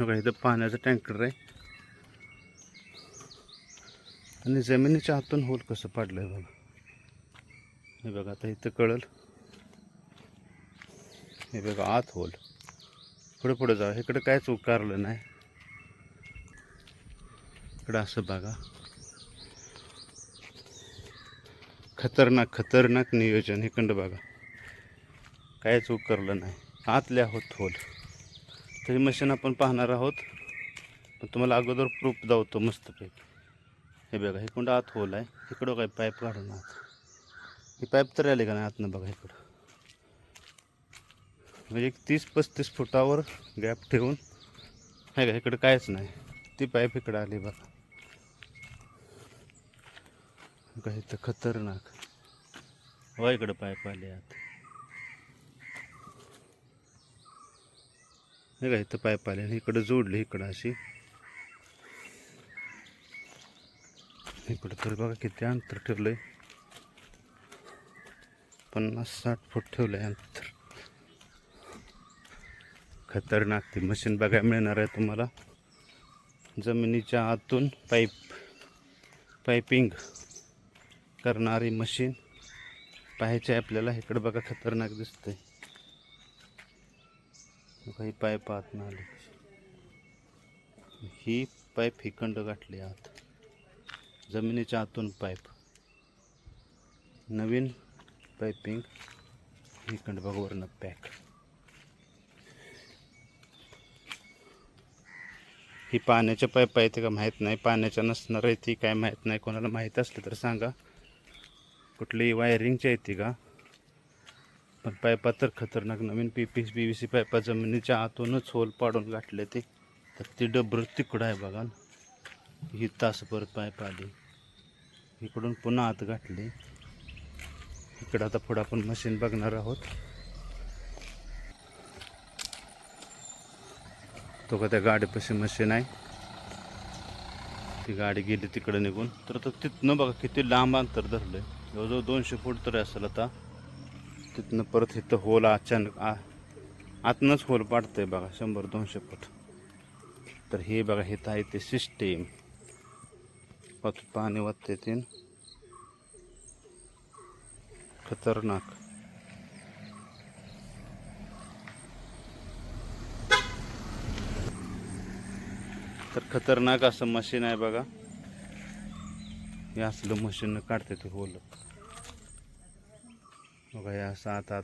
बघा इथं पाण्याचं टँकर आहे आणि जमिनीच्या आतून होल कसं पाडलं आहे बघा. हे बघा आता इथं कळल. हे बघा आत होल. पुढे पुढे जाऊ. इकडे काहीच उकारलं नाही. इकडं असं बघा. खतरनाक खतरनाक नियोजन. इकडं बघा काहीच उकरलं नाही. आतले आहोत होल. तरी मशीन आपण पाहणार आहोत, पण तुम्हाला अगोदर प्रूफ दावतो मस्तपैकी. हे बघा इकडं आत होल आहे. इकडं काय पाईप काढून आत. ही पाईप तर आले का नाही आतनं बघा. इकडं म्हणजे एक 30-35 फुटावर गॅप ठेवून आहे का. इकडं काहीच नाही. ती पाईप इकडं आली बघा. का इथं खतरनाक. हो इकडं पाईप आले आत. हे का इथं पाईप आले आणि इकडं जोडले. इकडं अशी इकडं तर बघा किती अंतर ठेवलंय. 50-60 फूट ठेवलंय अंतर. खतरनाक. ती मशीन बघायला मिळणार आहे तुम्हाला. जमिनीच्या आतून पायपिंग करणारी मशीन पाहायची आहे आपल्याला. इकडं बघा खतरनाक दिसतंय. ही पाईप आतनं आली. ही पाईप हिकंड गाठली आत. जमिनीच्या आतून पाईप. नवीन पायपिंग हिकंड बघा वरनं पॅक. ही पाण्याच्या पाईप आहे ते का माहीत नाही. पाण्याच्या नसणार आहे ती काय माहीत नाही. कोणाला माहीत असलं तर सांगा. कुठली वायरिंगची आहे ती का. पण पाईपा तर खतरनाक नवीन PVC पाईपा जमिनीच्या आतूनच होल पाडून गाठले ते. तर ती डबर तिकडं आहे बघा. ही तासभर पाईप आली. इकडून पुन्हा आत गाठली. इकडं आता पुढं आपण मशीन बघणार आहोत. तो का त्या गाडीपाशी मशीन आहे. ती गाडी गेली तिकडं निघून. तर आता तिथनं बघा किती लांब अंतर धरलंय. जवळजवळ 200 फूट तरी असेल आता. तिथनं परत इथं होल अचानक आतनंच होल पाडतंय बघा 100-200 फूट. तर हे बघा इथं आहे ते सिस्टीम. पाणी वाटते ते खतरनाक. तर खतरनाक असं मशीन आहे बघा. हे असलं मशीन काढते ते होल बघा. हे असं आता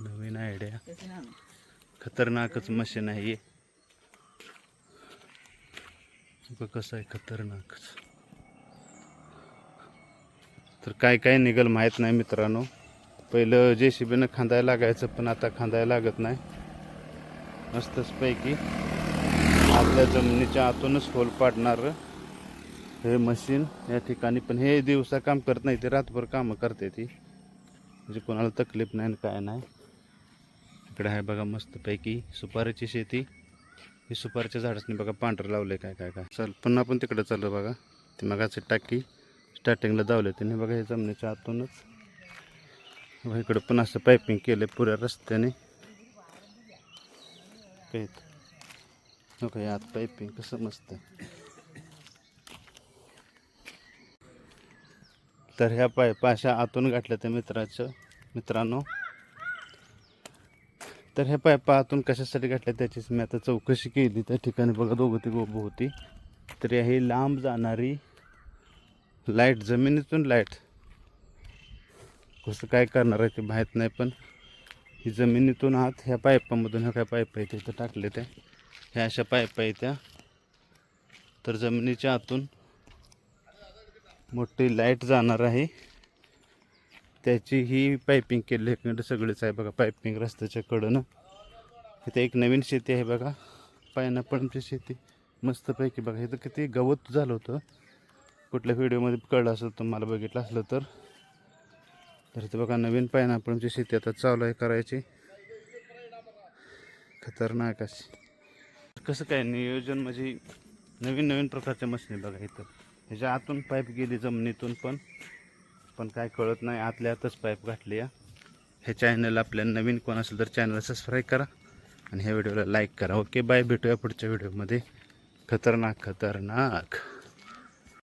नवीन आयडिया. खतरनाकच मशीन आहे हे. कसं आहे खतरनाकच. तर काय काय निघल माहीत नाही मित्रांनो. पहिलं JCBनं खांदायला लागायचं, पण आता खांदायला लागत नाही. मस्तच पैकी आपल्या जमिनीच्या आतूनच होल पाडणार हे मशीन या ठिकाणी. पण हे दिवसा काम करत नाही, ते रातभर कामं करते ती. म्हणजे कोणाला तकलीफ नाही काय नाही. इकडे आहे बघा मस्तपैकी सुपारीची शेती. ही सुपारीच्या झाडासनी बघा पांढरं लावलंय काय काय काय. चल पण आपण तिकडे चाललो बघा. ती मगाची टाकी स्टार्टिंगला दावले त्यांनी बघा. हे जमिनीच्या आतूनच बघा. इकडं पण असं पायपिंग केलं पुऱ्या रस्त्याने. काय ओके आत पायपिंग कसं मस्त. तर ह्या पायपा अशा आतून गाठल्या त्या मित्रांनो. तर ह्या पायपा आतून कशासाठी गाठल्या त्याचीच मी आता चौकशी केली. त्या ठिकाणी बघा दोघं ती गोबं होती. तर ही लांब जाणारी लाईट, जमिनीतून लाईट कसं काय करणार आहे ते माहीत नाही. पण ही जमिनीतून आत ह्या पाईपामधून ह्या काय पाईप आहे तिथं टाकले त्या. ह्या अशा पाईप आहे त्या. तर जमिनीच्या आतून मोठी लाईट जाणार आहे त्याची ही पायपिंग केली आहे. सगळेच आहे बघा पायपिंग रस्त्याच्या कडनं. इथे एक नवीन शेती आहे बघा. पायनॅपलची शेती मस्तपैकी बघा. इथं किती गवत झालं होतं. कुठल्या व्हिडिओमध्ये कळलं असेल तुम्हाला, बघितलं असलं तर. तर इथं बघा नवीन पायनॅपलची शेती आता चालू आहे करायची. खतरनाक अशी. कसं काय नियोजन म्हणजे नवीन प्रकारच्या मशीनी बघा इथं. ह्याच्या आतून पाईप गेली जमिनीतून पण काय कळत नाही. आतल्या आतच पाईप घातली या. हे चॅनल आपल्या नवीन कोण असेल तर चॅनल सबस्क्राईब करा आणि ह्या व्हिडिओला लाईक करा. ओके बाय, भेटूया पुढच्या व्हिडिओमध्ये. खतरनाक खतरनाक.